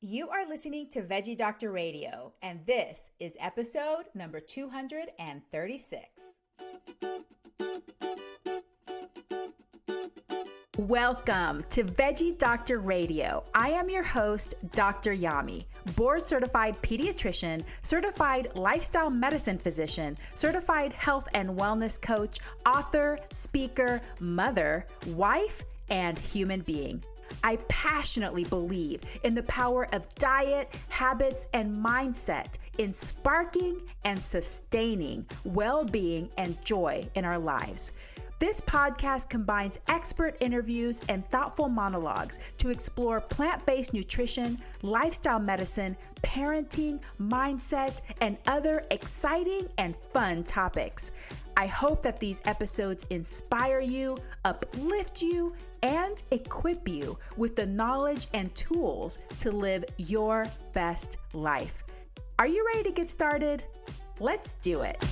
You are listening to Veggie Doctor Radio, and this is episode number 236. Welcome to Veggie Doctor Radio. I am your host, Dr. Yami, board-certified pediatrician, certified lifestyle medicine physician, certified health and wellness coach, author, speaker, mother, wife, and human being. I passionately believe in the power of diet, habits, and mindset in sparking and sustaining well-being and joy in our lives. This podcast combines expert interviews and thoughtful monologues to explore plant-based nutrition, lifestyle medicine, parenting, mindset, and other exciting and fun topics. I hope that these episodes inspire you, uplift you, and equip you with the knowledge and tools to live your best life. Are you ready to get started? Let's do it.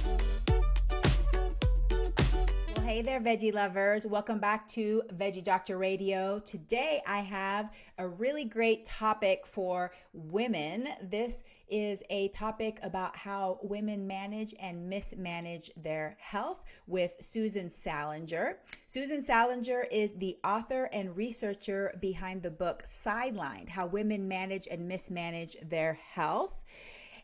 Hey there, veggie lovers. Welcome back to Veggie Doctor Radio. Today, I have a really great topic for women. This is a topic about how women manage and mismanage their health with Susan Salenger. Susan Salenger is the author and researcher behind the book Sidelined: How Women Manage and Mismanage Their Health,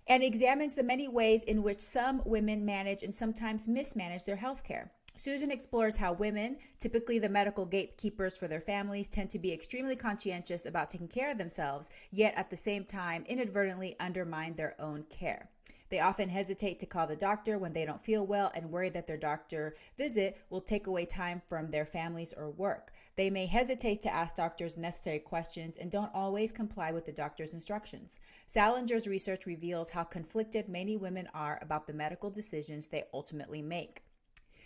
and examines the many ways in which some women manage and sometimes mismanage their health care. Susan explores how women, typically the medical gatekeepers for their families, tend to be extremely conscientious about taking care of themselves, yet at the same time inadvertently undermine their own care. They often hesitate to call the doctor when they don't feel well and worry that their doctor visit will take away time from their families or work. They may hesitate to ask doctors necessary questions and don't always comply with the doctor's instructions. Salenger's research reveals how conflicted many women are about the medical decisions they ultimately make.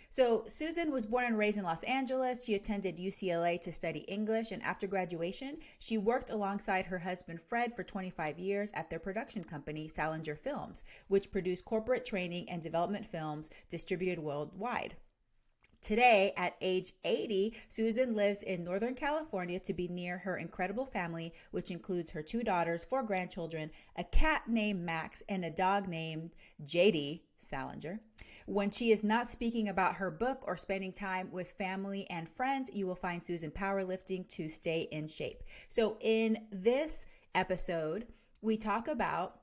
So Susan was born and raised in Los Angeles. She attended UCLA to study English, and after graduation, she worked alongside her husband Fred for 25 years at their production company, Salenger Films, which produced corporate training and development films distributed worldwide. Today, at age 80, Susan lives in Northern California to be near her incredible family, which includes her 2 daughters, 4 grandchildren, a cat named Max, and a dog named JD Salenger. When she is not speaking about her book or spending time with family and friends, you will find Susan powerlifting to stay in shape. So in this episode, we talk about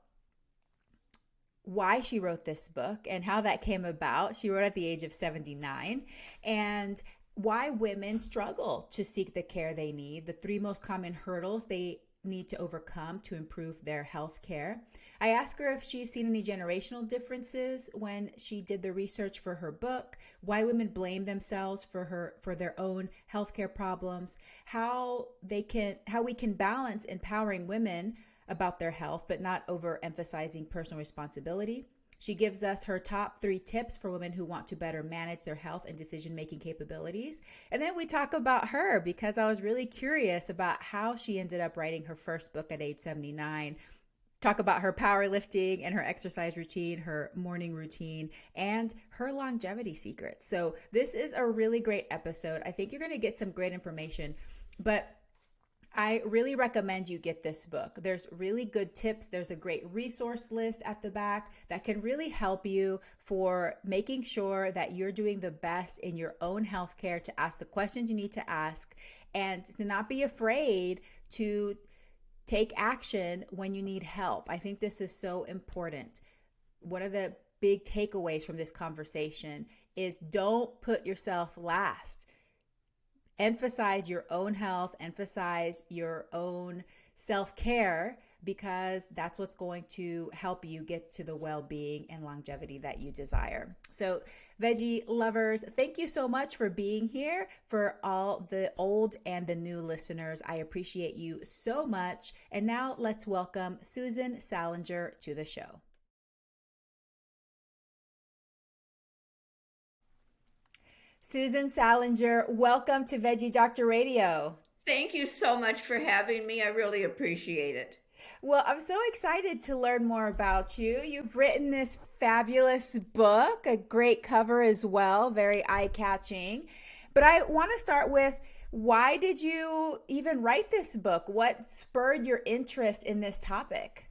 why she wrote this book and how that came about. She wrote at the age of 79, and why women struggle to seek the care they need, the 3 most common hurdles they need to overcome to improve their health care. I asked her if she's seen any generational differences when she did the research for her book, why women blame themselves for their own healthcare problems, how we can balance empowering women about their health but not overemphasizing personal responsibility. She gives us her top 3 tips for women who want to better manage their health and decision-making capabilities. And then we talk about her because I was really curious about how she ended up writing her first book at age 79. Talk about her powerlifting and her exercise routine, her morning routine, and her longevity secrets. So this is a really great episode. I think you're going to get some great information, but I really recommend you get this book. There's really good tips. There's a great resource list at the back that can really help you for making sure that you're doing the best in your own healthcare, to ask the questions you need to ask, and to not be afraid to take action when you need help. I think this is so important. One of the big takeaways from this conversation is don't put yourself last. Emphasize your own health, emphasize your own self-care, because that's what's going to help you get to the well-being and longevity that you desire. So veggie lovers, thank you so much for being here. For all the old and the new listeners, I appreciate you so much. And now let's welcome Susan Salenger to the show. Susan Salenger, welcome to Veggie Doctor Radio. Thank you so much for having me. I really appreciate it. Well, I'm so excited to learn more about you. You've written this fabulous book, a great cover as well, very eye-catching. But I want to start with Why did you even write this book? What spurred your interest in this topic?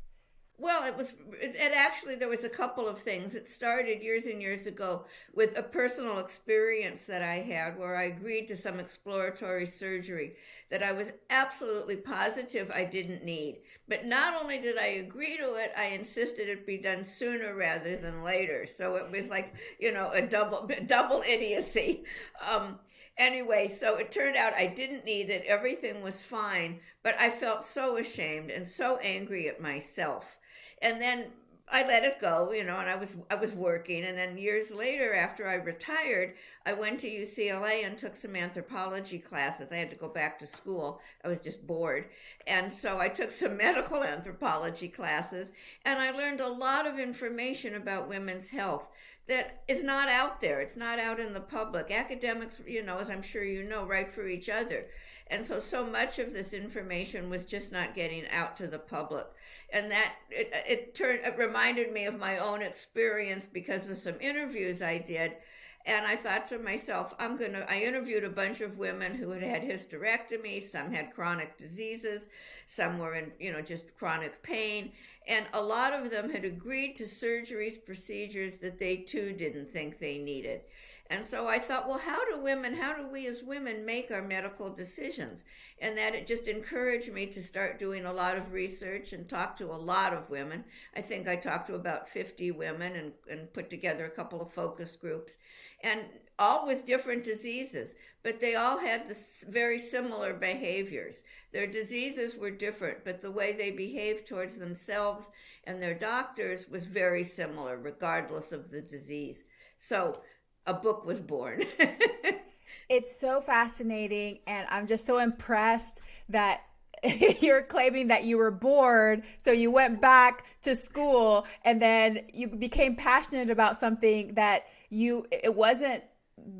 Well, it actually, there was a couple of things. It started years and years ago with a personal experience that I had where I agreed to some exploratory surgery that I was absolutely positive I didn't need. But not only did I agree to it, I insisted it be done sooner rather than later. So it was like, a double idiocy. Anyway, so it turned out I didn't need it. Everything was fine, but I felt so ashamed and so angry at myself. And then I let it go, and I was working. And then years later, after I retired, I went to UCLA and took some anthropology classes. I had to go back to school. I was just bored. And so I took some medical anthropology classes, and I learned a lot of information about women's health that is not out there. It's not out in the public. Academics, as I'm sure you know, write for each other. And so much of this information was just not getting out to the public. And that it reminded me of my own experience because of some interviews I did. And I thought to myself, I interviewed a bunch of women who had had hysterectomy. Some had chronic diseases. Some were in, just chronic pain. And a lot of them had agreed to surgeries, procedures that they too didn't think they needed. And so I thought, well, how do we as women make our medical decisions? And that it just encouraged me to start doing a lot of research and talk to a lot of women. I think I talked to about 50 women and put together a couple of focus groups, and all with different diseases, but they all had this very similar behaviors. Their diseases were different, but the way they behaved towards themselves and their doctors was very similar, regardless of the disease. So a book was born. It's so fascinating, and I'm just so impressed that you're claiming that you were bored, so you went back to school, and then you became passionate about something that it wasn't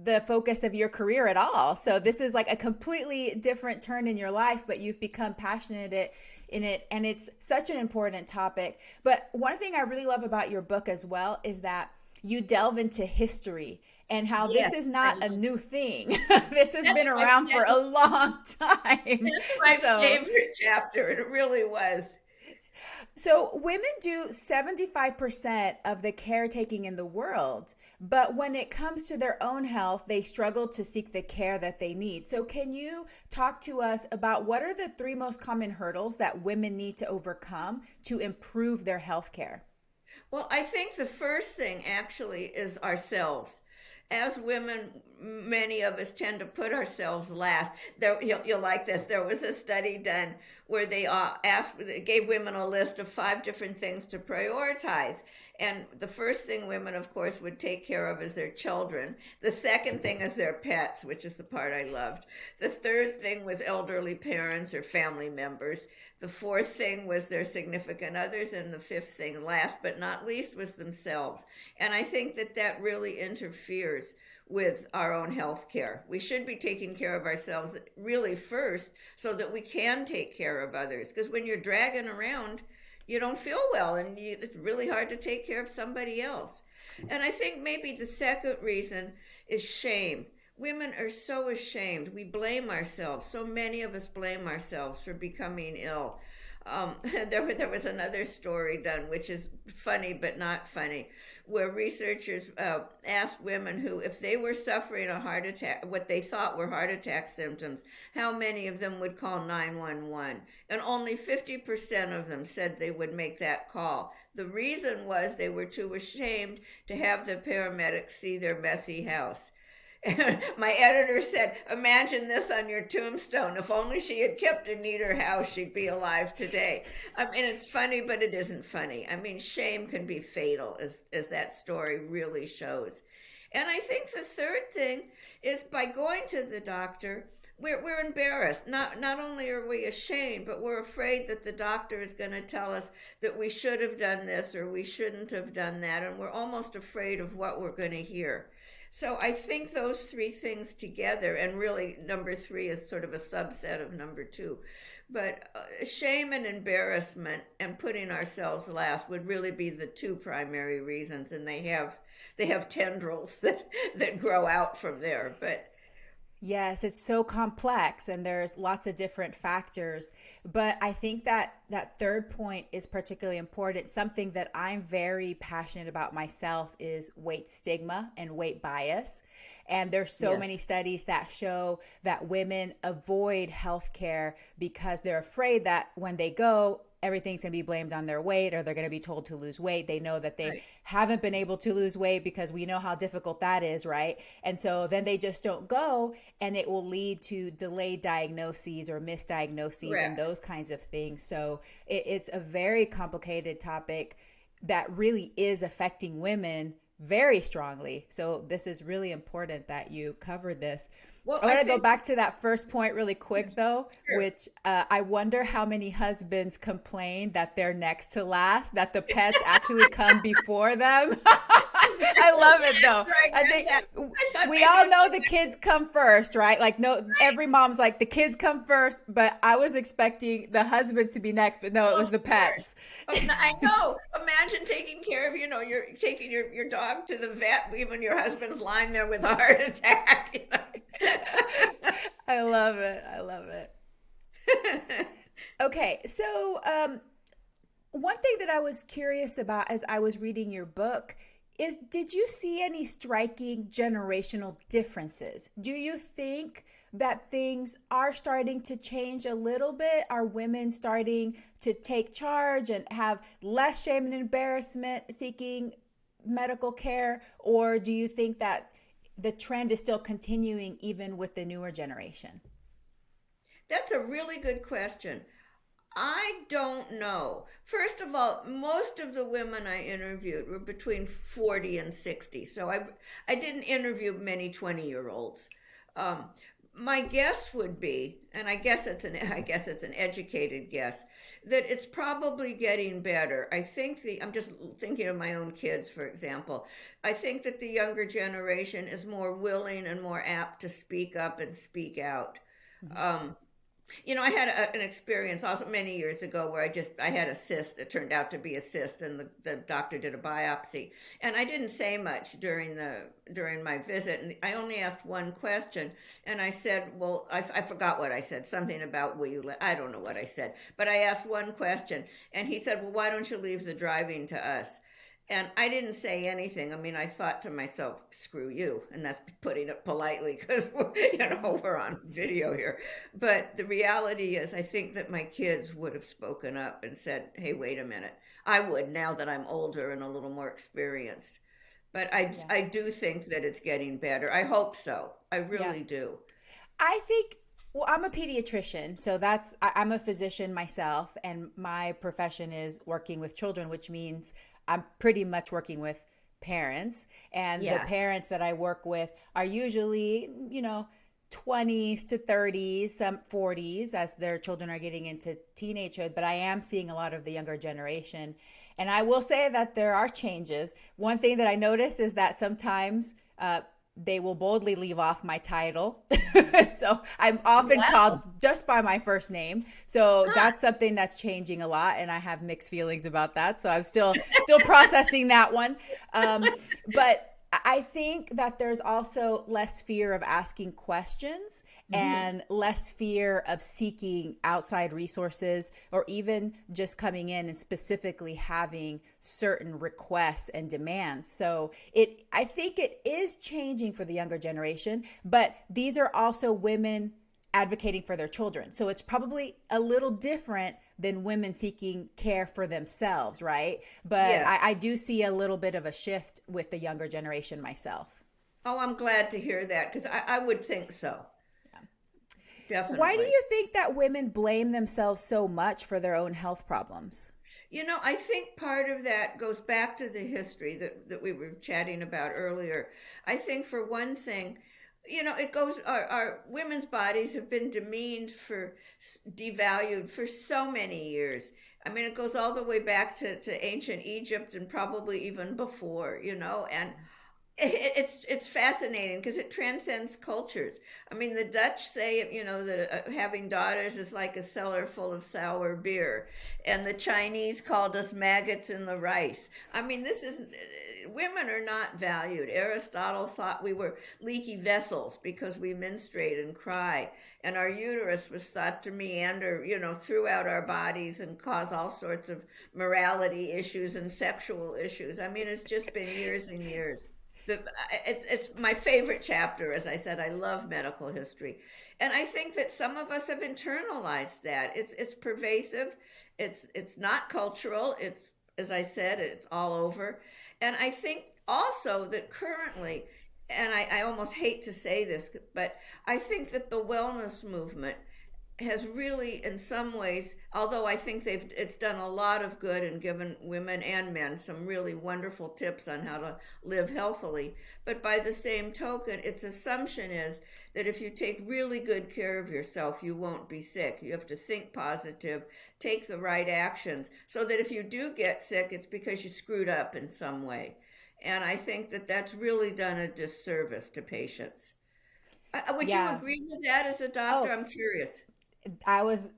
the focus of your career at all. So this is like a completely different turn in your life, but you've become passionate in it, and it's such an important topic. But one thing I really love about your book as well is that you delve into history and how this is not a new thing. This has been around for a long time. That's my favorite chapter. It really was. So women do 75% of the caretaking in the world, but when it comes to their own health, they struggle to seek the care that they need. So can you talk to us about what are the 3 most common hurdles that women need to overcome to improve their health care? Well, I think the first thing actually is ourselves. As women, many of us tend to put ourselves last. You'll like this. There was a study done where they gave women a list of 5 different things to prioritize. And the first thing women, of course, would take care of is their children. The second thing is their pets, which is the part I loved. The third thing was elderly parents or family members. The fourth thing was their significant others. And the fifth thing, last but not least, was themselves. And I think that really interferes with our own health care. We should be taking care of ourselves really first so that we can take care of others. Because when you're dragging around, you don't feel well, and it's really hard to take care of somebody else. And I think maybe the second reason is shame. Women are so ashamed. We blame ourselves. So many of us blame ourselves for becoming ill. There was another story done, which is funny but not funny, where researchers asked women who, if they were suffering a heart attack, what they thought were heart attack symptoms, how many of them would call 911. And only 50% of them said they would make that call. The reason was they were too ashamed to have the paramedics see their messy house. My editor said, imagine this on your tombstone. If only she had kept a neater house, she'd be alive today. I mean, it's funny, but it isn't funny. I mean, shame can be fatal, as that story really shows. And I think the third thing is by going to the doctor, we're embarrassed. Not only are we ashamed, but we're afraid that the doctor is going to tell us that we should have done this or we shouldn't have done that. And we're almost afraid of what we're going to hear. So I think those 3 things together, and really number 3 is sort of a subset of number 2, but shame and embarrassment and putting ourselves last would really be the 2 primary reasons, and they have tendrils that grow out from there. But Yes, it's so complex and there's lots of different factors. But I think that that third point is particularly important. Something that I'm very passionate about myself is weight stigma and weight bias. And there's so many Yes. studies that show that women avoid healthcare because they're afraid that when they go, everything's going to be blamed on their weight or they're going to be told to lose weight. They know that they Right. haven't been able to lose weight because we know how difficult that is, right? And so then they just don't go, and it will lead to delayed diagnoses or misdiagnoses and Correct. those kinds of things. So it's a very complicated topic that really is affecting women very strongly. So this is really important that you covered this. Well, I I want to go think back to that first point really quick, though, sure. which I wonder how many husbands complain that they're next to last, that the pets actually come before them. I love it, though. After I I read think that, I thought we maybe all it know was the kids come first, right? Like, no, right. every mom's like, the kids come first, but I was expecting the husbands to be next, but no, it Of was the course. pets. I know. Imagine taking care of, you're taking your dog to the vet, even your husband's lying there with a heart attack. I love it. I love it. Okay, so one thing that I was curious about as I was reading your book is, did you see any striking generational differences? Do you think that things are starting to change a little bit? Are women starting to take charge and have less shame and embarrassment seeking medical care? Or do you think that the trend is still continuing even with the newer generation? That's a really good question. I don't know. First of all, most of the women I interviewed were between 40 and 60. So I didn't interview many 20-year-olds. Um, my guess would be, and I guess it's an educated guess, that it's probably getting better. I'm just thinking of my own kids, for example. I think that the younger generation is more willing and more apt to speak up and speak out. Mhm. Um, I had an experience also many years ago where I had a cyst. It turned out to be a cyst, and the doctor did a biopsy. And I didn't say much during my visit, and I only asked one question. And I said, "Well, I forgot what I said. Something about will you let?" I don't know what I said, but I asked one question, and he said, "Well, why don't you leave the driving to us?" And I didn't say anything. I mean, I thought to myself, screw you. And that's putting it politely because, we're on video here. But the reality is, I think that my kids would have spoken up and said, hey, wait a minute. I would now that I'm older and a little more experienced. But Yeah. I do think that it's getting better. I hope so. I Yeah. really do. I think, well, I'm a pediatrician, so I'm a physician myself, and my profession is working with children, which means I'm pretty much working with parents. And the Yeah. parents that I work with are usually, 20s to 30s, some 40s as their children are getting into teenagehood. But I am seeing a lot of the younger generation. And I will say that there are changes. One thing that I notice is that sometimes they will boldly leave off my title. So I'm often called Wow. just by my first name. So Huh. that's something that's changing a lot, and I have mixed feelings about that. So I'm still processing that one. But I think that there's also less fear of asking questions Mhm. and less fear of seeking outside resources or even just coming in and specifically having certain requests and demands. So I think it is changing for the younger generation, but these are also women advocating for their children. So it's probably a little different than women seeking care for themselves, right? But Yes. I do see a little bit of a shift with the younger generation myself. Oh, I'm glad to hear that because I would think so. Why do Definitely. you think that women blame themselves so much for their own health problems? I think part of that goes back to the history that we were chatting about earlier. I think for one thing, it goes, our women's bodies have been devalued for so many years. I mean, it goes all the way back to ancient Egypt and probably even before, and It's fascinating because it transcends cultures. I mean, the Dutch say, that having daughters is like a cellar full of sour beer, and the Chinese called us maggots in the rice. I mean, this is women are not valued. Aristotle thought we were leaky vessels because we menstruate and cry, and our uterus was thought to meander, throughout our bodies and cause all sorts of morality issues and sexual issues. I mean, it's just been years and years. the it's my favorite chapter. As I said, I love medical history, and I think that some of us have internalized that. It's pervasive. It's not cultural. It's, as I said, it's all over. And I think also that currently, and I almost hate to say this, but I think that the wellness movement has really, in some ways, although I think it's done a lot of good and given women and men some really wonderful tips on how to live healthily. But by the same token, its assumption is that if you take really good care of yourself, you won't be sick. You have to think positive, take the right actions, so that if you do get sick, it's because you screwed up in some way. And I think that that's really done a disservice to patients. Would you Yeah. agree with that as a doctor? Oh, I'm curious. I was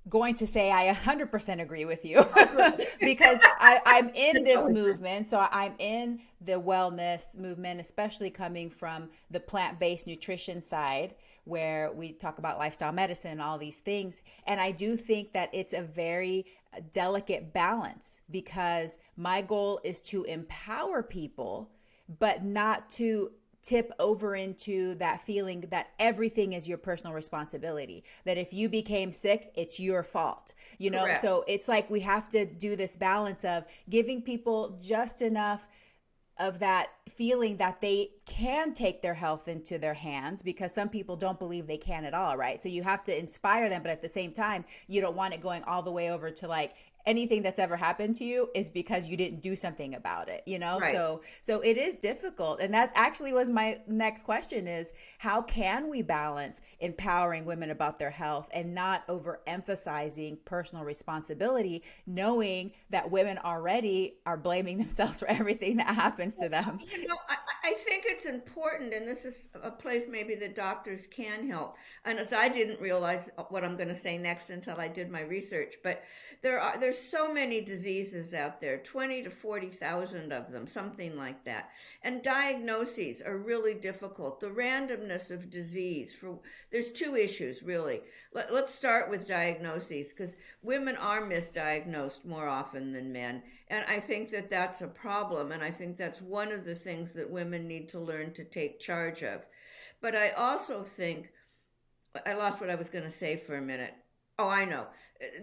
going to say I 100% agree with you Oh, good. because I'm in It's this always movement. So I'm in the wellness movement, especially coming from the plant-based nutrition side where we talk about lifestyle medicine and all these things. And I do think that it's a very delicate balance because my goal is to empower people, but not to tip over into that feeling that everything is your personal responsibility, that if you became sick, it's your fault, correct. so it's like we have to do this balance of giving people just enough of that feeling that they can take their health into their hands, because some people don't believe they can at all, right? So you have to inspire them, but at the same time you don't want it going all the way over to like anything that's ever happened to you is because you didn't do something about it. Right. So it is difficult, and that actually was my next question: is how can we balance empowering women about their health and not overemphasizing personal responsibility, knowing that women already are blaming themselves for everything that happens to them. I think it's important, and this is a place maybe the doctors can help. And as I didn't realize what I'm going to say next until I did my research, but there's so many diseases out there, 20 to 40,000 of them, something like that. And diagnoses are really difficult. The randomness of disease there's two issues really. Let's start with diagnoses, because women are misdiagnosed more often than men. And I think that that's a problem. And I think that's one of the things that women need to learn to take charge of. But I also think, I lost what I was going to say for a minute. Oh, I know.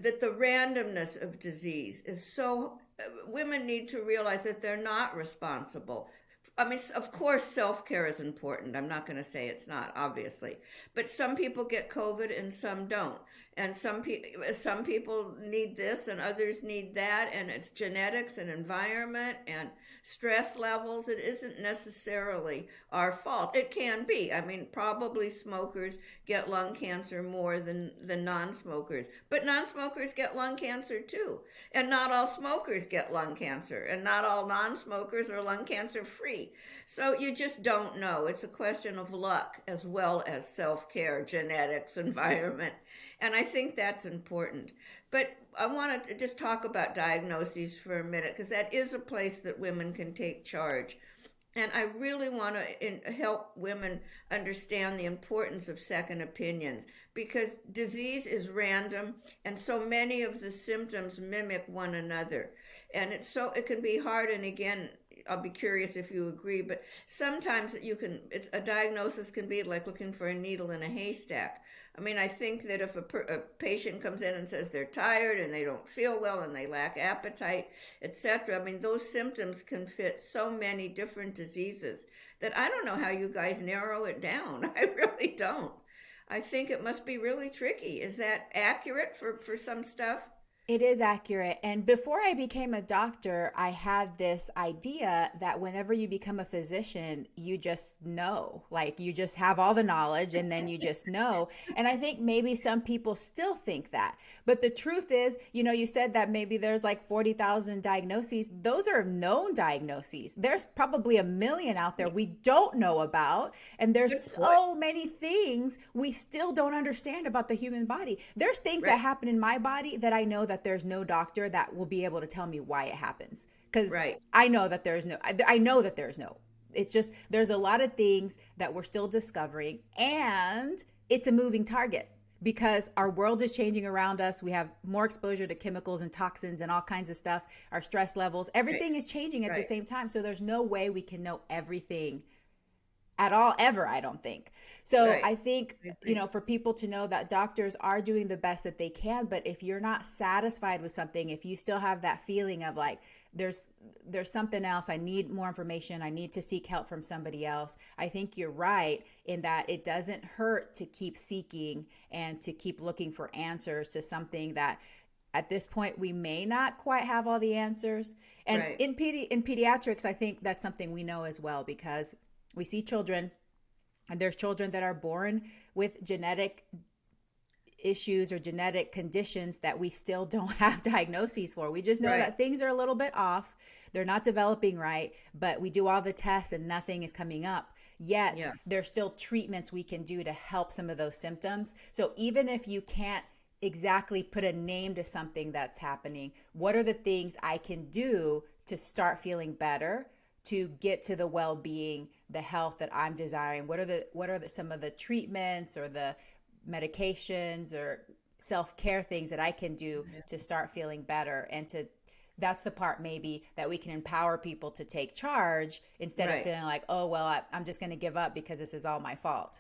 That the randomness of disease is so, women need to realize that they're not responsible. I mean, of course, self care is important. I'm not going to say it's not, obviously. But some people get COVID and some don't. And some people need this and others need that. And it's genetics and environment and stress levels. It isn't necessarily our fault. It can be. I mean, probably smokers get lung cancer more than non-smokers. But non-smokers get lung cancer too. And not all smokers get lung cancer. And not all non-smokers are lung cancer free. So you just don't know. It's a question of luck as well as self-care, genetics, environment. And I think that's important. But I want to just talk about diagnoses for a minute, because that is a place that women can take charge. And I really want to help women understand the importance of second opinions, because disease is random and so many of the symptoms mimic one another. And it can be hard. And again, I'll be curious if you agree, but sometimes it's a diagnosis can be like looking for a needle in a haystack. I mean, I think that if a patient comes in and says they're tired and they don't feel well and they lack appetite, etc., I mean, those symptoms can fit so many different diseases that I don't know how you guys narrow it down. I really don't. I think it must be really tricky. Is that accurate for some stuff? It is accurate. And before I became a doctor, I had this idea that whenever you become a physician, you just know, like you just have all the knowledge and then you just know. And I think maybe some people still think that. But the truth is, you said that maybe there's like 40,000 diagnoses. Those are known diagnoses. There's probably a million out there we don't know about. And there's so many things we still don't understand about the human body. There's things that happen in my body that I know that there's no doctor that will be able to tell me why it happens, because I know that I know that there's no, it's just, there's a lot of things that we're still discovering, and it's a moving target because our world is changing around us. We have more exposure to chemicals and toxins and all kinds of stuff. Our stress levels, everything is changing at the same time. So there's no way we can know everything at all, ever, I don't think. So I think, for people to know that doctors are doing the best that they can, but if you're not satisfied with something, if you still have that feeling of like, there's something else, I need more information, I need to seek help from somebody else, I think you're right in that it doesn't hurt to keep seeking and to keep looking for answers to something that at this point we may not quite have all the answers. And in pediatrics, I think that's something we know as well, because we see children, and there's children that are born with genetic issues or genetic conditions that we still don't have diagnoses for. We just know that things are a little bit off. They're not developing right, but we do all the tests and nothing is coming up. Yet there's still treatments we can do to help some of those symptoms. So even if you can't exactly put a name to something that's happening, what are the things I can do to start feeling better, to get to the well-being, the health that I'm desiring? What are some of the treatments or the medications or self-care things that I can do to start feeling better? And that's the part maybe that we can empower people to take charge instead of feeling like, oh, well, I'm just going to give up because this is all my fault.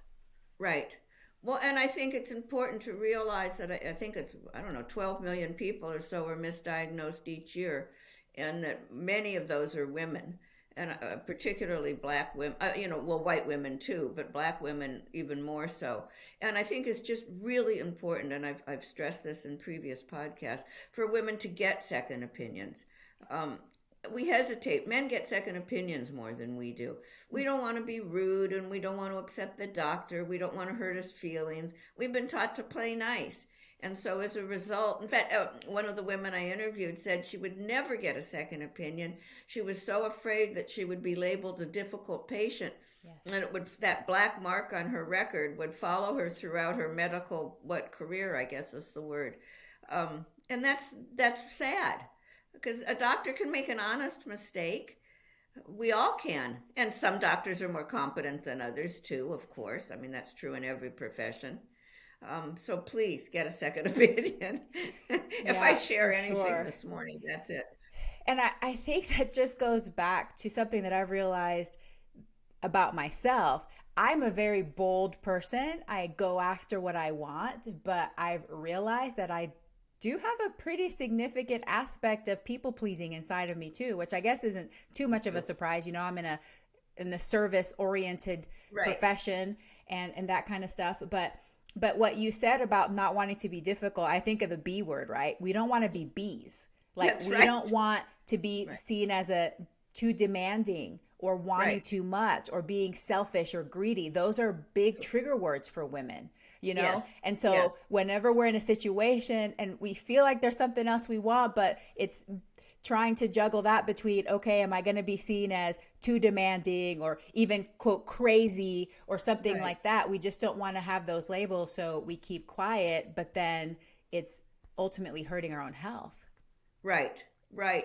Right. Well, and I think it's important to realize that I think it's, 12 million people or so are misdiagnosed each year, and that many of those are women. And particularly black women, white women too, but black women even more so. And I think it's just really important, and I've stressed this in previous podcasts, for women to get second opinions. We hesitate. Men get second opinions more than we do. We don't want to be rude, and we don't want to upset the doctor. We don't want to hurt his feelings. We've been taught to play nice. And so as a result, in fact, one of the women I interviewed said she would never get a second opinion. She was so afraid that she would be labeled a difficult patient. And that black mark on her record would follow her throughout her medical, career, I guess is the word. And that's sad, because a doctor can make an honest mistake. We all can. And some doctors are more competent than others too, of course. I mean, that's true in every profession. So please get a second opinion. If I share anything this morning, that's it. And I think that just goes back to something that I've realized about myself. I'm a very bold person. I go after what I want, but I've realized that I do have a pretty significant aspect of people pleasing inside of me too, which I guess isn't too much of a surprise. I'm in the service oriented profession and that kind of stuff. But what you said about not wanting to be difficult, I think of the B word, right? We don't want to be Bs. Like we don't want to be seen as too demanding or wanting too much or being selfish or greedy. Those are big trigger words for women, And so whenever we're in a situation and we feel like there's something else we want, but it's trying to juggle that between, okay, am I going to be seen as too demanding or even quote crazy or something like that? We just don't want to have those labels, so we keep quiet, but then it's ultimately hurting our own health. Right.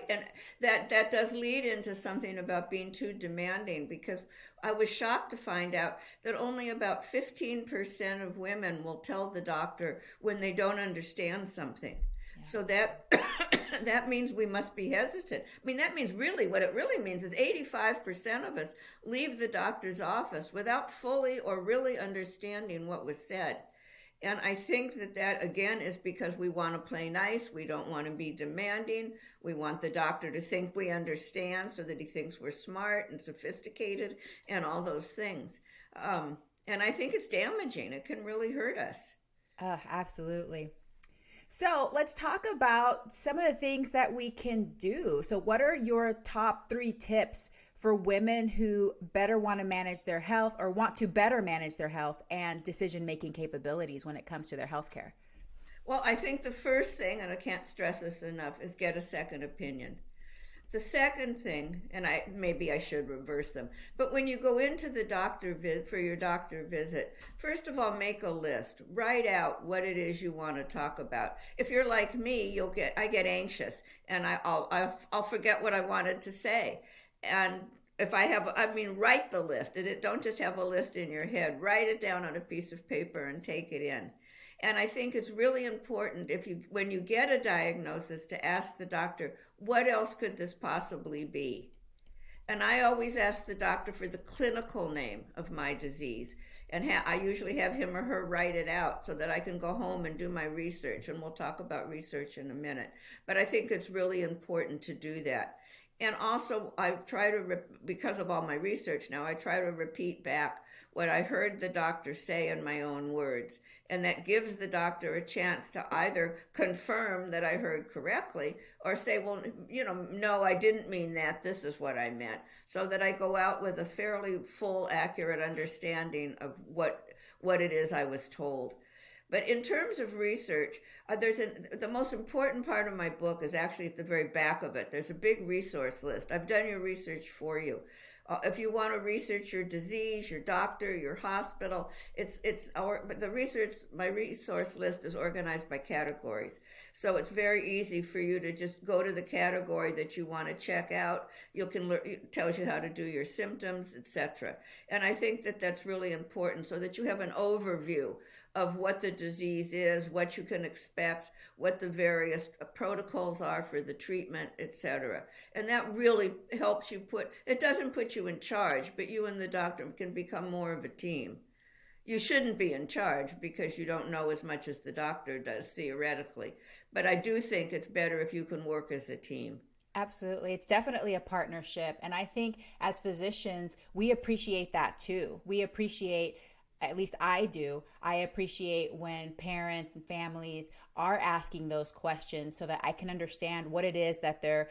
And that does lead into something about being too demanding, because I was shocked to find out that only about 15% of women will tell the doctor when they don't understand something. So that means we must be hesitant. I mean, that means what it really means is 85% of us leave the doctor's office without fully or really understanding what was said. And I think that again is because we want to play nice. We don't want to be demanding. We want the doctor to think we understand so that he thinks we're smart and sophisticated and all those things. And I think it's damaging. It can really hurt us. Absolutely. So let's talk about some of the things that we can do. So what are your top 3 tips for women who better want to manage their health or want to better manage their health and decision-making capabilities when it comes to their healthcare? Well, I think the first thing, and I can't stress this enough, is get a second opinion. The second thing, and maybe I should reverse them, but when you go into the doctor for your doctor visit, first of all, make a list. Write out what it is you want to talk about. If you're like me, I get anxious, and I'll forget what I wanted to say. And if write the list. Don't just have a list in your head. Write it down on a piece of paper and take it in. And I think it's really important when you get a diagnosis to ask the doctor, what else could this possibly be? And I always ask the doctor for the clinical name of my disease. And I usually have him or her write it out so that I can go home and do my research. And we'll talk about research in a minute. But I think it's really important to do that. And also, because of all my research now, I try to repeat back what I heard the doctor say in my own words. And that gives the doctor a chance to either confirm that I heard correctly or say, well, no, I didn't mean that. This is what I meant. So that I go out with a fairly full, accurate understanding of what it is I was told. But in terms of research, the most important part of my book is actually at the very back of it. There's a big resource list. I've done your research for you. If you want to research your disease, your doctor, your hospital, my resource list is organized by categories. So it's very easy for you to just go to the category that you want to check out. It tells you how to do your symptoms, etc. And I think that that's really important so that you have an overview of what the disease is, what you can expect, what the various protocols are for the treatment, etc. And that really helps you it doesn't put you in charge, but you and the doctor can become more of a team. You shouldn't be in charge because you don't know as much as the doctor does theoretically. But I do think it's better if you can work as a team. Absolutely. It's definitely a partnership. And I think as physicians, we appreciate that too. We appreciate, at least I do, I appreciate when parents and families are asking those questions so that I can understand what it is that they're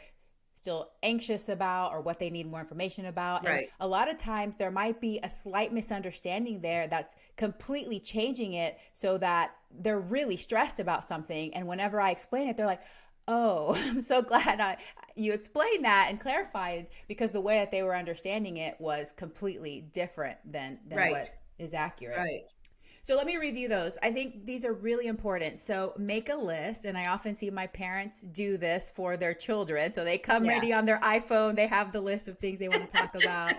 still anxious about or what they need more information about. Right. And a lot of times there might be a slight misunderstanding there that's completely changing it so that they're really stressed about something. And whenever I explain it, they're like, oh, I'm so glad you explained that and clarified, because the way that they were understanding it was completely different than right. what is accurate. Right. So let me review those. I think these are really important. So make a list, and I often see my parents do this for their children. So they come ready on their iPhone. They have the list of things they want to talk about.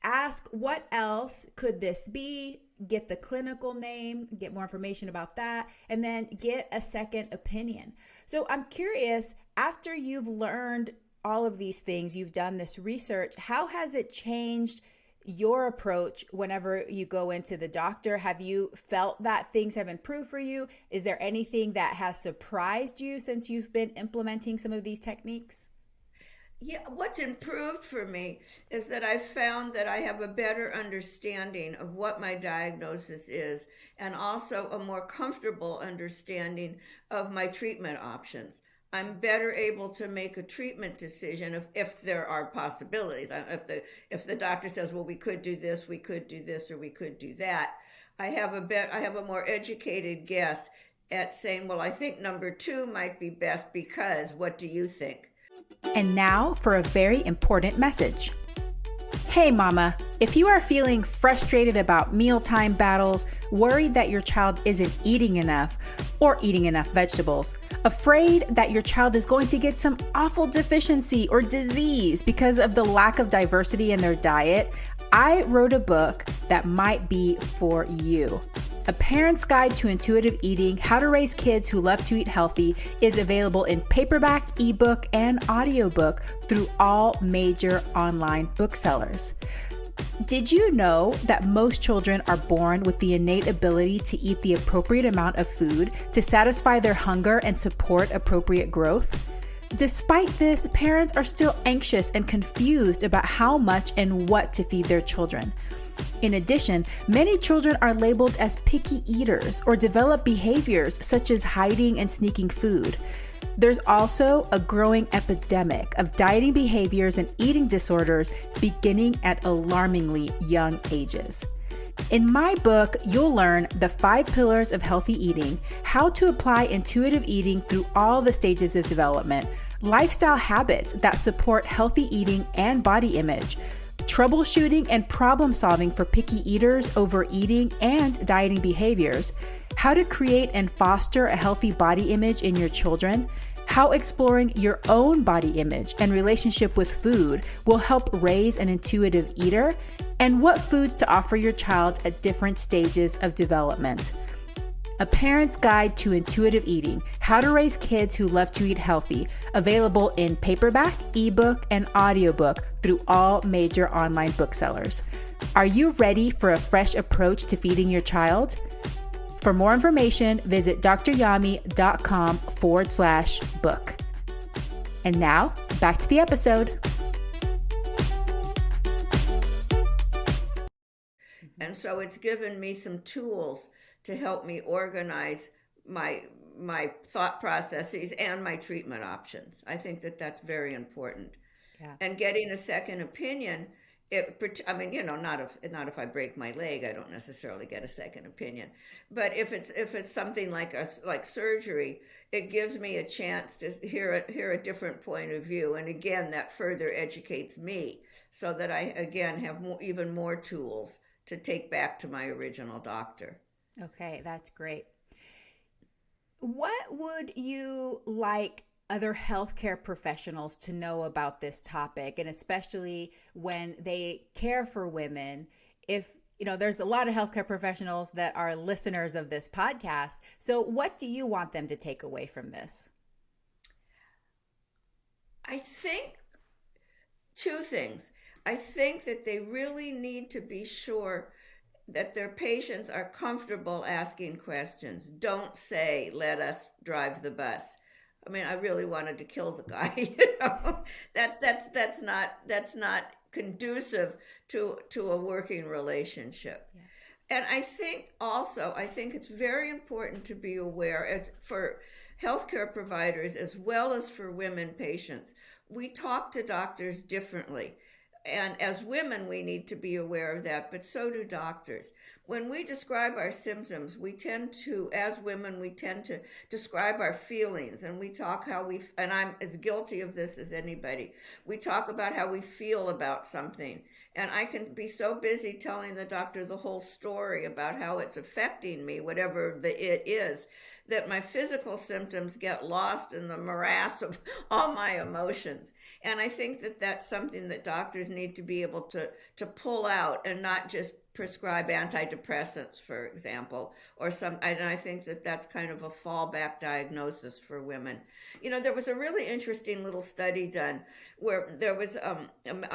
Ask, what else could this be? Get the clinical name, get more information about that, and then get a second opinion. So I'm curious, after you've learned all of these things, you've done this research, how has it changed your approach whenever you go into the doctor? Have you felt that things have improved for you? Is there anything that has surprised you since you've been implementing some of these techniques? Yeah, what's improved for me is that I've found that I have a better understanding of what my diagnosis is, and also a more comfortable understanding of my treatment options. I'm better able to make a treatment decision if there are possibilities. If the doctor says, well, we could do this, or we could do that, I have a more educated guess at saying, well, I think number 2 might be best because what do you think? And now for a very important message. Hey mama, if you are feeling frustrated about mealtime battles, worried that your child isn't eating enough or eating enough vegetables, afraid that your child is going to get some awful deficiency or disease because of the lack of diversity in their diet, I wrote a book that might be for you. A Parent's Guide to Intuitive Eating, How to Raise Kids Who Love to Eat Healthy is available in paperback, ebook, and audiobook through all major online booksellers. Did you know that most children are born with the innate ability to eat the appropriate amount of food to satisfy their hunger and support appropriate growth? Despite this, parents are still anxious and confused about how much and what to feed their children. In addition, many children are labeled as picky eaters or develop behaviors such as hiding and sneaking food. There's also a growing epidemic of dieting behaviors and eating disorders beginning at alarmingly young ages. In my book, you'll learn the 5 pillars of healthy eating, how to apply intuitive eating through all the stages of development, lifestyle habits that support healthy eating and body image, troubleshooting and problem solving for picky eaters, overeating, and dieting behaviors, how to create and foster a healthy body image in your children, how exploring your own body image and relationship with food will help raise an intuitive eater, and what foods to offer your child at different stages of development. A Parent's Guide to Intuitive Eating, How to Raise Kids Who Love to Eat Healthy, available in paperback, ebook, and audiobook through all major online booksellers. Are you ready for a fresh approach to feeding your child? For more information, visit dryami.com/book. And now, back to the episode. And so it's given me some tools to help me organize my thought processes and my treatment options. I think that that's very important. Yeah. And getting a second opinion, not if I break my leg, I don't necessarily get a second opinion. But if it's something like surgery, it gives me a chance to hear a different point of view, and again, that further educates me, so that I again have even more tools to take back to my original doctor. Okay, that's great. What would you like other healthcare professionals to know about this topic, and especially when they care for women? If there's a lot of healthcare professionals that are listeners of this podcast. So what do you want them to take away from this? I think 2 things. I think that they really need to be sure that their patients are comfortable asking questions. Don't say, "Let us drive the bus." I mean, I really wanted to kill the guy. That's not conducive to a working relationship. Yeah. And I think it's very important to be aware, for healthcare providers as well as for women patients, we talk to doctors differently. And as women, we need to be aware of that, but so do doctors. When we describe our symptoms, as women, we tend to describe our feelings, and we talk and I'm as guilty of this as anybody. We talk about how we feel about something. And I can be so busy telling the doctor the whole story about how it's affecting me, whatever it is, that my physical symptoms get lost in the morass of all my emotions. And I think that that's something that doctors need to be able to pull out and not just prescribe antidepressants, for example, and I think that that's kind of a fallback diagnosis for women. There was a really interesting little study done where there was a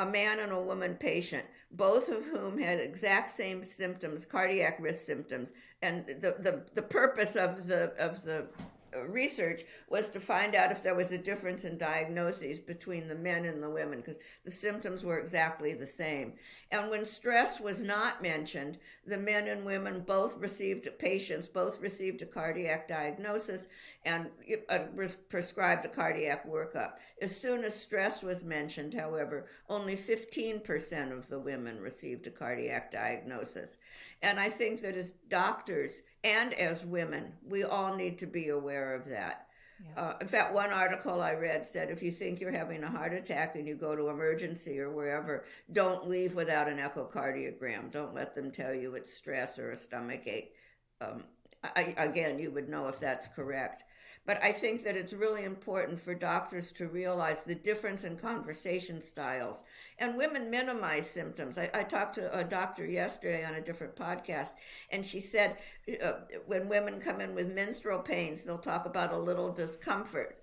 man and a woman patient, both of whom had exact same symptoms, cardiac risk symptoms, and the purpose of the research was to find out if there was a difference in diagnoses between the men and the women, because the symptoms were exactly the same. And when stress was not mentioned, the men and women both received a cardiac diagnosis and prescribed a cardiac workup. As soon as stress was mentioned, however, only 15% of the women received a cardiac diagnosis. And I think that as doctors and as women, we all need to be aware of that. Yeah. In fact, one article I read said, if you think you're having a heart attack and you go to emergency or wherever, don't leave without an echocardiogram. Don't let them tell you it's stress or a stomach ache. Again, you would know if that's correct. But I think that it's really important for doctors to realize the difference in conversation styles. And women minimize symptoms. I talked to a doctor yesterday on a different podcast, and she said when women come in with menstrual pains, they'll talk about a little discomfort.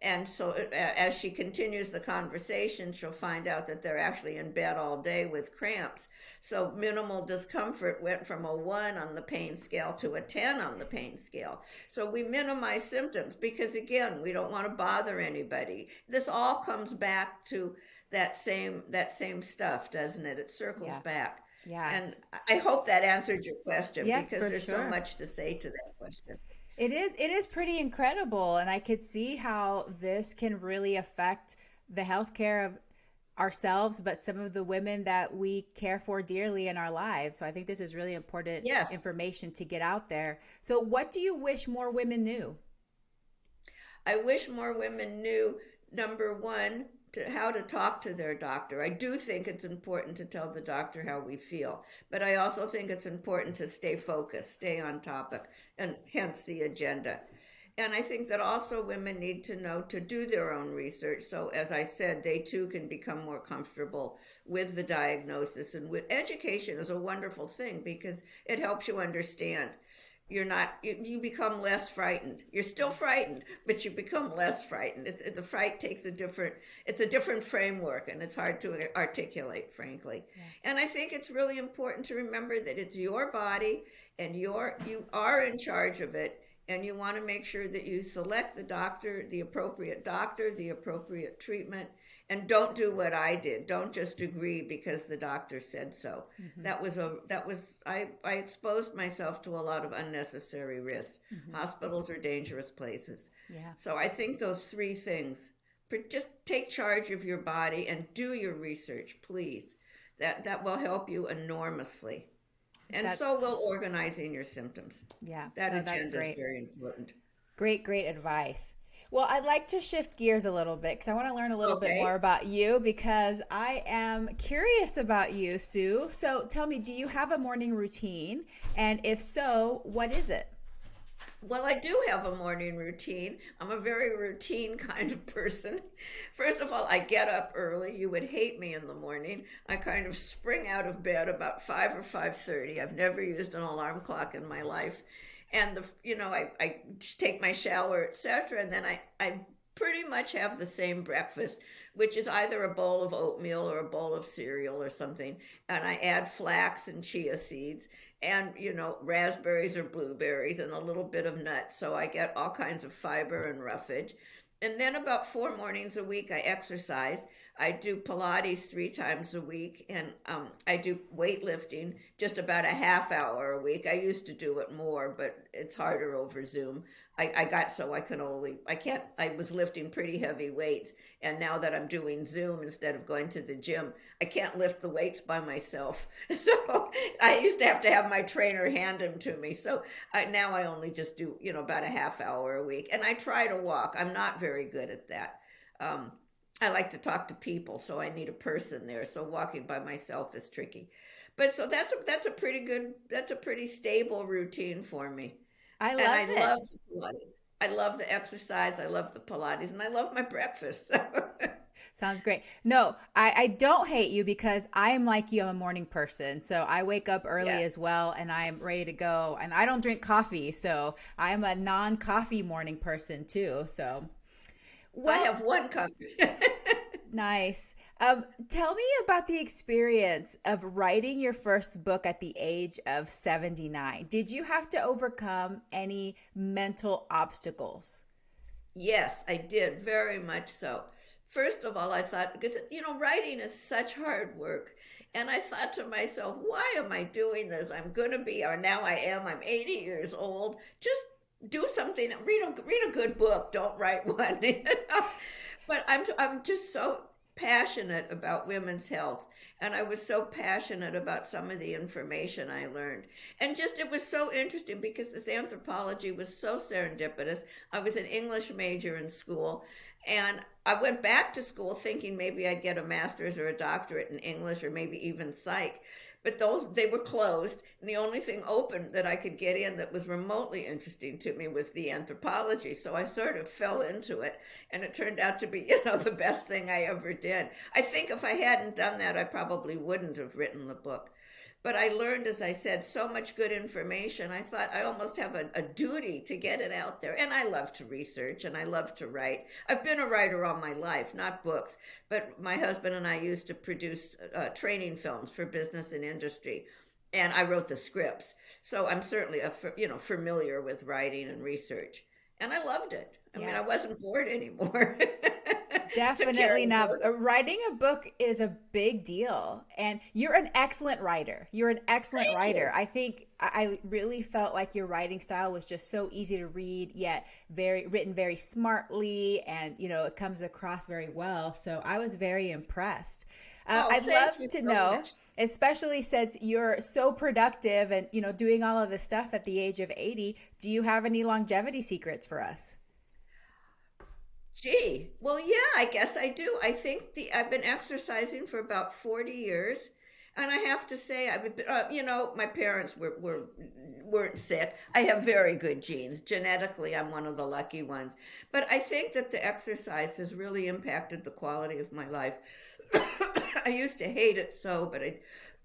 And so as she continues the conversation, she'll find out that they're actually in bed all day with cramps. So minimal discomfort went from a 1 on the pain scale to a 10 on the pain scale. So we minimize symptoms because, again, we don't want to bother anybody. This all comes back to that same stuff, doesn't it? It circles back. Yeah. And I hope that answered your question, Yes, because for there's so sure. much to say to that question. It is pretty incredible, and I could see how this can really affect the healthcare of ourselves, but some of the women that we care for dearly in our lives. So I think this is really important Yes, information to get out there. So what do you wish more women knew? I wish more women knew, number one, how to talk to their doctor. I do think it's important to tell the doctor how we feel, but I also think it's important to stay focused, stay on topic, and hence the agenda. And I think that also women need to know to do their own research. So, as I said, they too can become more comfortable with the diagnosis. And with education is a wonderful thing because it helps you understand. You're not, you become less frightened. You're still frightened, but you become less frightened. The fright takes it's a different framework, and it's hard to articulate, frankly. Yeah. And I think it's really important to remember that it's your body, and you are in charge of it, and you want to make sure that you select the appropriate doctor, the appropriate treatment, and don't do what I did. Don't just agree because the doctor said so. Mm-hmm. I exposed myself to a lot of unnecessary risks. Mm-hmm. Hospitals are dangerous places. Yeah. So I think those three things, just take charge of your body and do your research, please. That will help you enormously. And That's so will organizing your symptoms. yeah. That No, that's agenda is great. very important. Great advice. Well, I'd like to shift gears a little bit because I want to learn a little bit Okay. more about you because I am curious about you, Sue. So tell me, do you have a morning routine? And if so, what is it? Well, I do have a morning routine. I'm a very routine kind of person. First of all, I get up early. You would hate me in the morning. I kind of spring out of bed about 5 or 5:30. I've never used an alarm clock in my life. And I just take my shower, etc. And then I pretty much have the same breakfast, which is either a bowl of oatmeal or a bowl of cereal or something. And I add flax and chia seeds and, raspberries or blueberries and a little bit of nuts. So I get all kinds of fiber and roughage. And then about 4 mornings a week, I exercise. I do Pilates 3 times a week, and I do weightlifting just about a half hour a week. I used to do it more, but it's harder over Zoom. I got so I was lifting pretty heavy weights, and now that I'm doing Zoom instead of going to the gym, I can't lift the weights by myself. So I used to have my trainer hand them to me. So now I only just do, about a half hour a week, and I try to walk. I'm not very good at that. I like to talk to people, so I need a person there. So walking by myself is tricky. But so that's a pretty stable routine for me. I And love I it. love the Pilates. I love the exercise. I love the Pilates, and I love my breakfast. Sounds great. No, I don't hate you because I'm like you. I'm a morning person. So I wake up early Yeah, as well and I'm ready to go. And I don't drink coffee. So I'm a non-coffee morning person too. So, I well, have one cup. nice. Tell me about the experience of writing your first book at the age of 79. Did you have to overcome any mental obstacles? Yes, I did, very much so. First of all, I thought, because, writing is such hard work. And I thought to myself, why am I doing this? Or now I am, I'm 80 years old. Just do something, read a good book, don't write one. But I'm just so passionate about women's health. And I was so passionate about some of the information I learned. And just, it was so interesting because this anthropology was so serendipitous. I was an English major in school, and I went back to school thinking maybe I'd get a master's or a doctorate in English or maybe even psych. But they were closed, and the only thing open that I could get in that was remotely interesting to me was the anthropology. So I sort of fell into it, and it turned out to be, the best thing I ever did. I think if I hadn't done that, I probably wouldn't have written the book. But I learned, as I said, so much good information. I thought I almost have a duty to get it out there. And I love to research and I love to write. I've been a writer all my life, not books. But my husband and I used to produce training films for business and industry. And I wrote the scripts. So I'm certainly, familiar with writing and research. And I loved it. I mean, Yeah. I wasn't bored anymore. Definitely carry not. books. Writing a book is a big deal. And you're an excellent writer. You're an excellent Thank writer. you. I think I really felt like your writing style was just so easy to read, yet written very smartly, and it comes across very well. So I was very impressed. Oh, I'd thank love you to so know, much. especially since you're so productive and doing all of this stuff at the age of 80, do you have any longevity secrets for us? Gee, well, yeah, I guess I do. I think I've been exercising for about 40 years, and I have to say, my parents weren't sick. I have very good genes. Genetically, I'm one of the lucky ones. But I think that the exercise has really impacted the quality of my life. I used to hate it so, but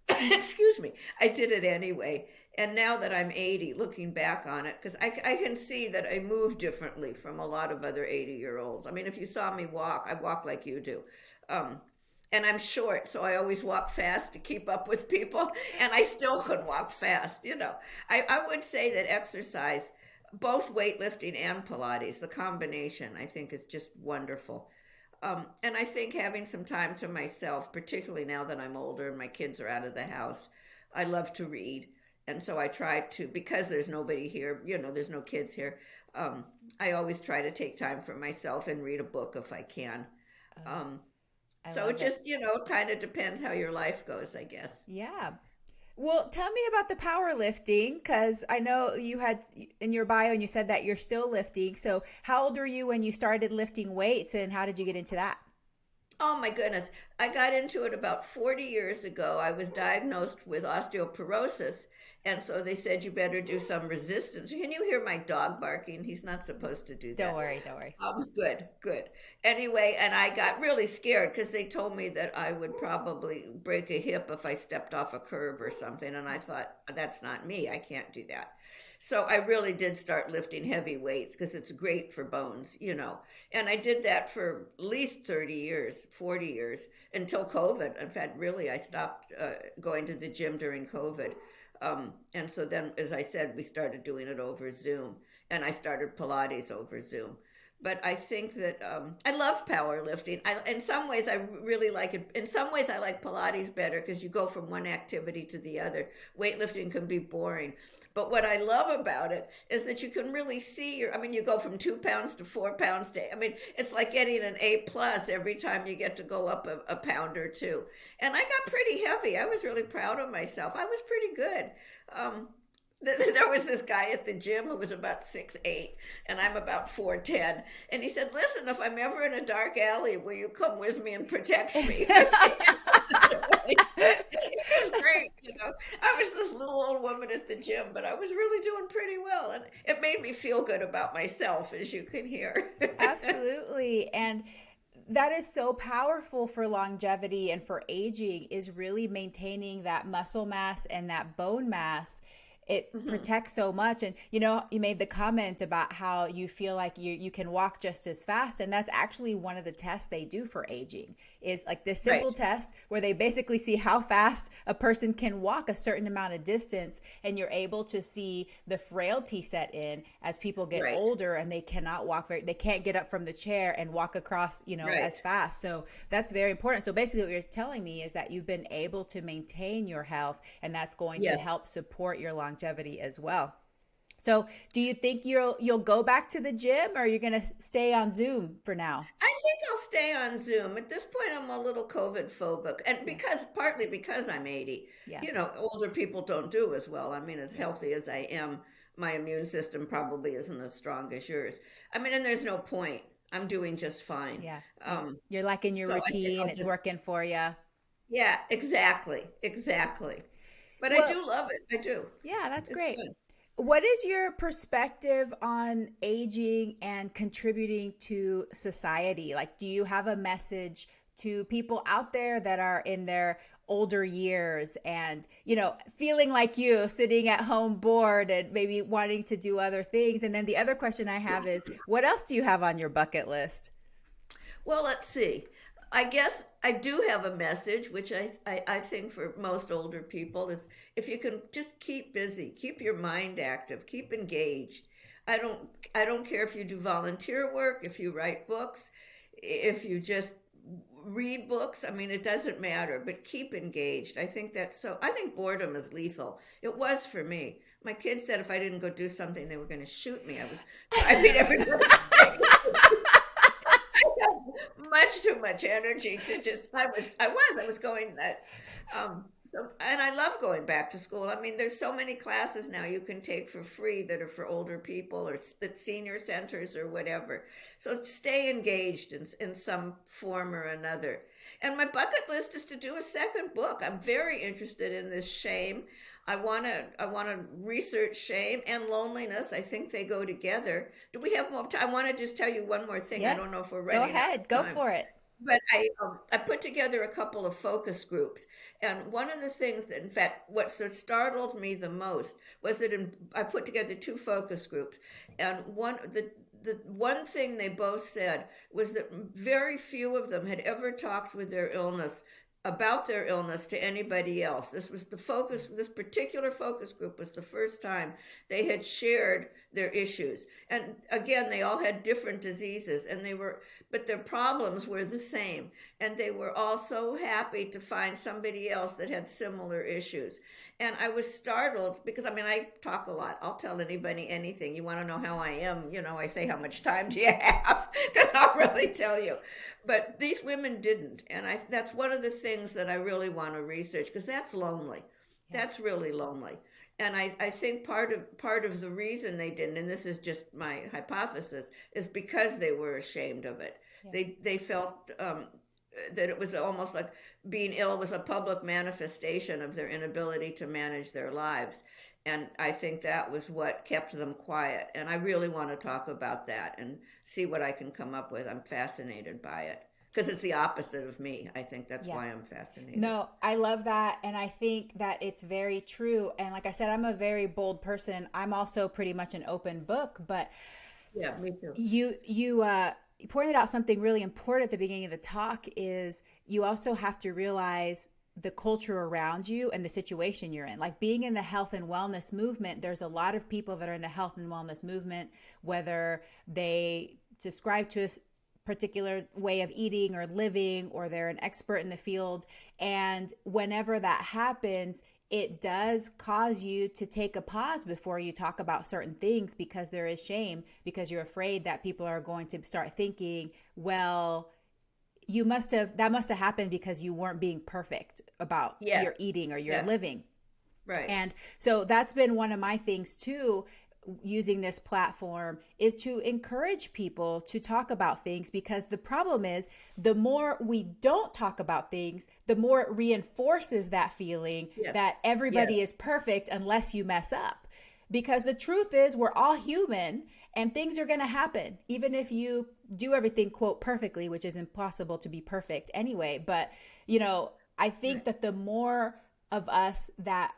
excuse me, I did it anyway. And now that I'm 80, looking back on it, because I can see that I move differently from a lot of other 80-year-olds. I mean, if you saw me walk, I walk like you do. Um, and I'm short, so I always walk fast to keep up with people, and I still could walk fast. I would say that exercise, both weightlifting and Pilates, the combination, I think is just wonderful. And I think having some time to myself, particularly now that I'm older and my kids are out of the house, I love to read. And so I try to, because there's nobody here, there's no kids here. I always try to take time for myself and read a book if I can. Oh, Um, I so it love it. just, kind of depends how your life goes, I guess. Yeah. Well, tell me about the powerlifting, because I know you had in your bio and you said that you're still lifting. So, how old were you when you started lifting weights, and how did you get into that? Oh my goodness. I got into it about 40 years ago. I was diagnosed with osteoporosis. And so they said, you better do some resistance. Can you hear my dog barking? He's not supposed to do Don't that. worry, don't worry. Good, good. Anyway, and I got really scared because they told me that I would probably break a hip if I stepped off a curb or something. And I thought, that's not me. I can't do that. So I really did start lifting heavy weights because it's great for bones. And I did that for at least 30 years, 40 years until COVID. In fact, really, I stopped going to the gym during COVID. And so then, as I said, we started doing it over Zoom, and I started Pilates over Zoom. But I think that I love powerlifting. In some ways, I really like it. In some ways, I like Pilates better because you go from one activity to the other. Weightlifting can be boring. But what I love about it is that you can really see you go from 2 pounds to 4 pounds it's like getting an A+ every time you get to go up a pound or two. And I got pretty heavy. I was really proud of myself. I was pretty good. Um, there was this guy at the gym who was about 6'8", and I'm about 4'10". And he said, listen, if I'm ever in a dark alley, will you come with me and protect me? It was great. I was this little old woman at the gym, but I was really doing pretty well. And it made me feel good about myself, as you can hear. Absolutely. And that is so powerful for longevity and for aging, is really maintaining that muscle mass and that bone mass. It Mhm. protects so much. And you made the comment about how you feel like you can walk just as fast, and that's actually one of the tests they do for aging, is like this simple Right, test where they basically see how fast a person can walk a certain amount of distance, and you're able to see the frailty set in as people get right, older and they can't get up from the chair and walk across right. as fast. So that's very important. So basically what you're telling me is that you've been able to maintain your health, and that's going to Yes. help support your longevity as well. So do you think you'll go back to the gym, or you're going to stay on Zoom for now? I think I'll stay on Zoom. At this point, I'm a little COVID phobic. And Yeah. partly because I'm 80, Yeah. older people don't do as well. I mean, as Yeah. healthy as I am, my immune system probably isn't as strong as yours. And there's no point. I'm doing just fine. Yeah. Um, You're liking your so I think routine. I'll It's just, working for you. yeah, exactly, exactly. But I Well, do love it. I do. yeah, that's It's great. fun. What is your perspective on aging and contributing to society? Like, do you have a message to people out there that are in their older years and, feeling like you, sitting at home bored and maybe wanting to do other things? And then the other question I have is, what else do you have on your bucket list? Well, let's see. I guess I do have a message, which I think for most older people is if you can just keep busy, keep your mind active, keep engaged. I don't I don't care if you do volunteer work, if you write books, if you just read books, I mean, it doesn't matter, but keep engaged. I think I think boredom is lethal. It was for me. My kids said if I didn't go do something, they were going to shoot me. I mean, everybody. Much too much energy to just I was going nuts. And I love going back to school. I mean, there's so many classes now you can take for free that are for older people or at senior centers or whatever. So stay engaged in some form or another. And my bucket list is to do a second book. I'm very interested in this shame. I want to research shame and loneliness. I think they go together. Do we have more time? I want to just tell you one more thing. Yes. I don't know if we're Go ready. ahead. Go for it. But I put together a couple of focus groups, and one of the things that, in fact, what sort of startled me the most was that I put together two focus groups, and the one thing they both said was that very few of them had ever talked about their illness to anybody else. This particular focus group was the first time they had shared their issues. And again, they all had different diseases but their problems were the same. And they were all so happy to find somebody else that had similar issues. And I was startled because, I mean, I talk a lot. I'll tell anybody anything. You want to know how I am? I say, how much time do you have? Because I'll really tell you. But these women didn't. And that's one of the things that I really want to research, because that's lonely. Yeah. That's really lonely. And I think part of the reason they didn't, and this is just my hypothesis, is because they were ashamed of it. Yeah. They felt that it was almost like being ill was a public manifestation of their inability to manage their lives. And I think that was what kept them quiet. And I really want to talk about that and see what I can come up with. I'm fascinated by it. Because it's the opposite of me. I think that's why I'm fascinated. No, I love that. And I think that it's very true. And like I said, I'm a very bold person. I'm also pretty much an open book. But yeah, me too. You pointed out something really important at the beginning of the talk is you also have to realize the culture around you and the situation you're in. Like being in the health and wellness movement, there's a lot of people that are in the health and wellness movement, whether they subscribe to a particular way of eating or living, or they're an expert in the field. And whenever that happens, it does cause you to take a pause before you talk about certain things, because there is shame, because you're afraid that people are going to start thinking, well, that must have happened because you weren't being perfect about your eating or your living. Right. And so that's been one of my things too, using this platform, is to encourage people to talk about things, because the problem is the more we don't talk about things, the more it reinforces that feeling that everybody is perfect unless you mess up. Because the truth is we're all human and things are going to happen, even if you do everything, quote, perfectly, which is impossible to be perfect anyway. But, I think that the more of us that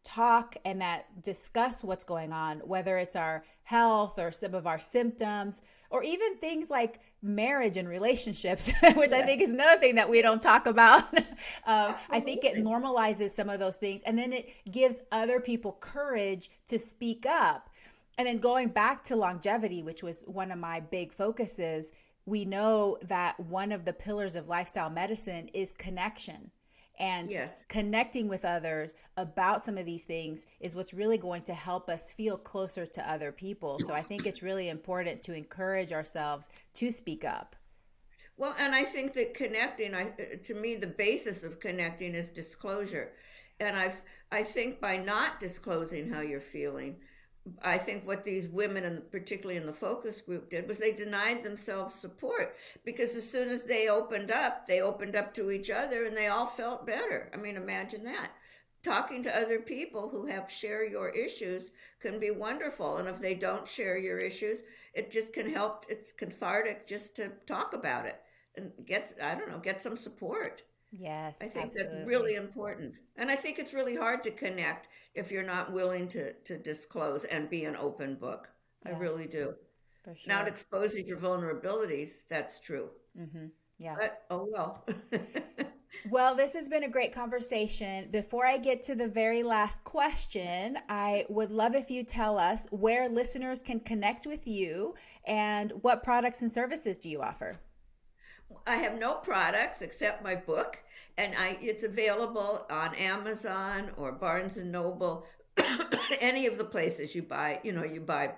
talk and that discuss what's going on, whether it's our health or some of our symptoms, or even things like marriage and relationships, which I think is another thing that we don't talk about. I think it normalizes some of those things, and then it gives other people courage to speak up. And then going back to longevity, which was one of my big focuses, we know that one of the pillars of lifestyle medicine is connection. And connecting with others about some of these things is what's really going to help us feel closer to other people. So I think it's really important to encourage ourselves to speak up. Well, and I think that connecting, to me, the basis of connecting is disclosure. And I think by not disclosing how you're feeling, I think what these women, and particularly in the focus group, did was they denied themselves support, because as soon as they opened up to each other, and they all felt better. I mean, imagine that. Talking to other people who share your issues can be wonderful. And if they don't share your issues, it just can help. It's cathartic just to talk about it and get some support. Yes, I think absolutely. That's really important. And I think it's really hard to connect if you're not willing to disclose and be an open book. Yeah. I really do. For sure. Now, it exposes your vulnerabilities. That's true. Mm-hmm. Yeah. But, oh well. Well, this has been a great conversation. Before I get to the very last question, I would love if you tell us where listeners can connect with you and what products and services do you offer? I have no products except my book, and it's available on Amazon or Barnes and Noble, any of the places you buy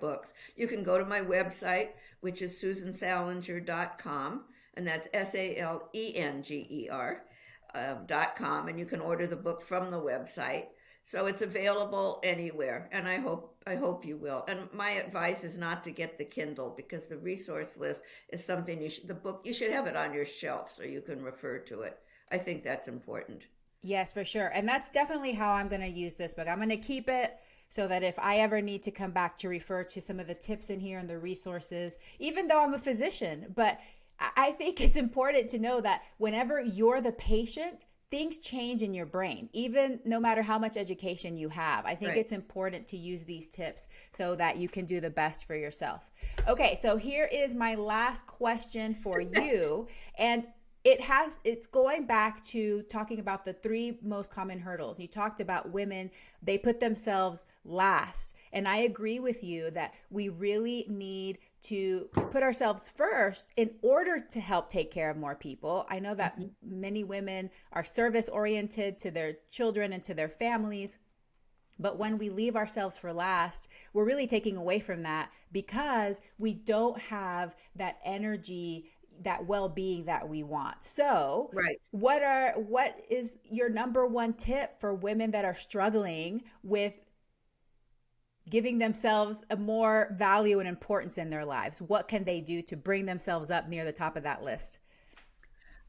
books. You can go to my website, which is susansalenger.com, and that's SALENGER.com, and you can order the book from the website. So it's available anywhere, and I hope you will. And my advice is not to get the Kindle, because the resource list is something the book, you should have it on your shelf so you can refer to it. I think that's important. Yes, for sure. And that's definitely how I'm going to use this book. I'm going to keep it so that if I ever need to come back to refer to some of the tips in here and the resources, even though I'm a physician, but I think it's important to know that whenever you're the patient, things change in your brain, even no matter how much education you have. I think It's important to use these tips so that you can do the best for yourself. Okay, so here is my last question for you. And it's going back to talking about the 3 most common hurdles. You talked about women, they put themselves last. And I agree with you that we really need to put ourselves first in order to help take care of more people. I know that many women are service oriented to their children and to their families. But when we leave ourselves for last, we're really taking away from that, because we don't have that energy, that well-being that we want. So what is your number one tip for women that are struggling with giving themselves a more value and importance in their lives? What can they do to bring themselves up near the top of that list?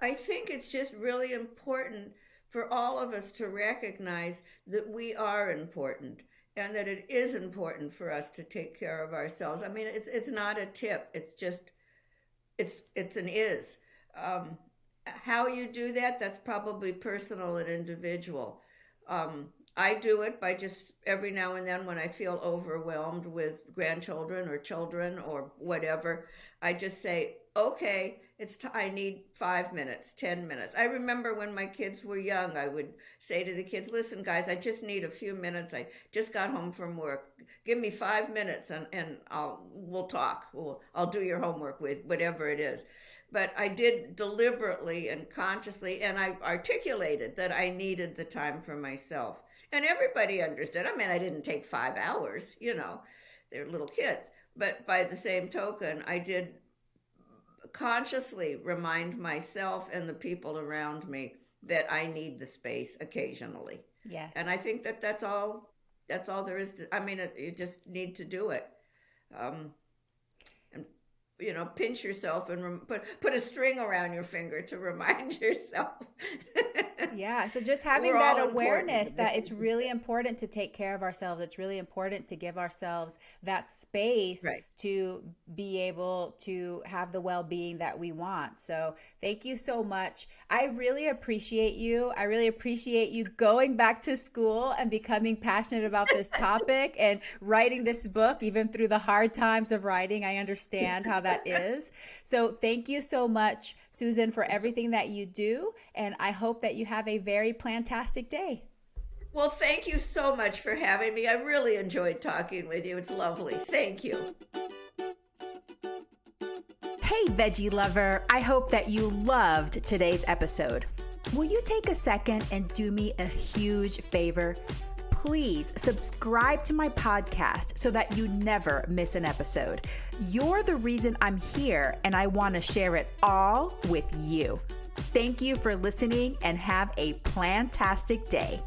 I think it's just really important for all of us to recognize that we are important, and that it is important for us to take care of ourselves. I mean, it's not a tip. It's just, it's an is. How you do that, that's probably personal and individual. I do it by just every now and then when I feel overwhelmed with grandchildren or children or whatever, I just say, okay, I need 5 minutes, 10 minutes. I remember when my kids were young, I would say to the kids, listen, guys, I just need a few minutes. I just got home from work. Give me 5 minutes and we'll talk. I'll do your homework with whatever it is. But I did deliberately and consciously, and I articulated that I needed the time for myself. And everybody understood. I mean, I didn't take 5 hours, they're little kids. But by the same token, I did consciously remind myself and the people around me that I need the space occasionally. Yes. And I think that's all there is to, you just need to do it. And pinch yourself and put a string around your finger to remind yourself. Yeah, so just having that awareness that it's really important to take care of ourselves. It's really important to give ourselves that space to be able to have the well-being that we want. So thank you so much. I really appreciate you. I really appreciate you going back to school and becoming passionate about this topic and writing this book, even through the hard times of writing. I understand how that is. So thank you so much, Susan, for everything that you do. And I hope that you have a very plantastic day. Well, thank you so much for having me. I really enjoyed talking with you. It's lovely. Thank you. Hey, veggie lover. I hope that you loved today's episode. Will you take a second and do me a huge favor? Please subscribe to my podcast so that you never miss an episode. You're the reason I'm here, and I want to share it all with you. Thank you for listening, and have a plantastic day.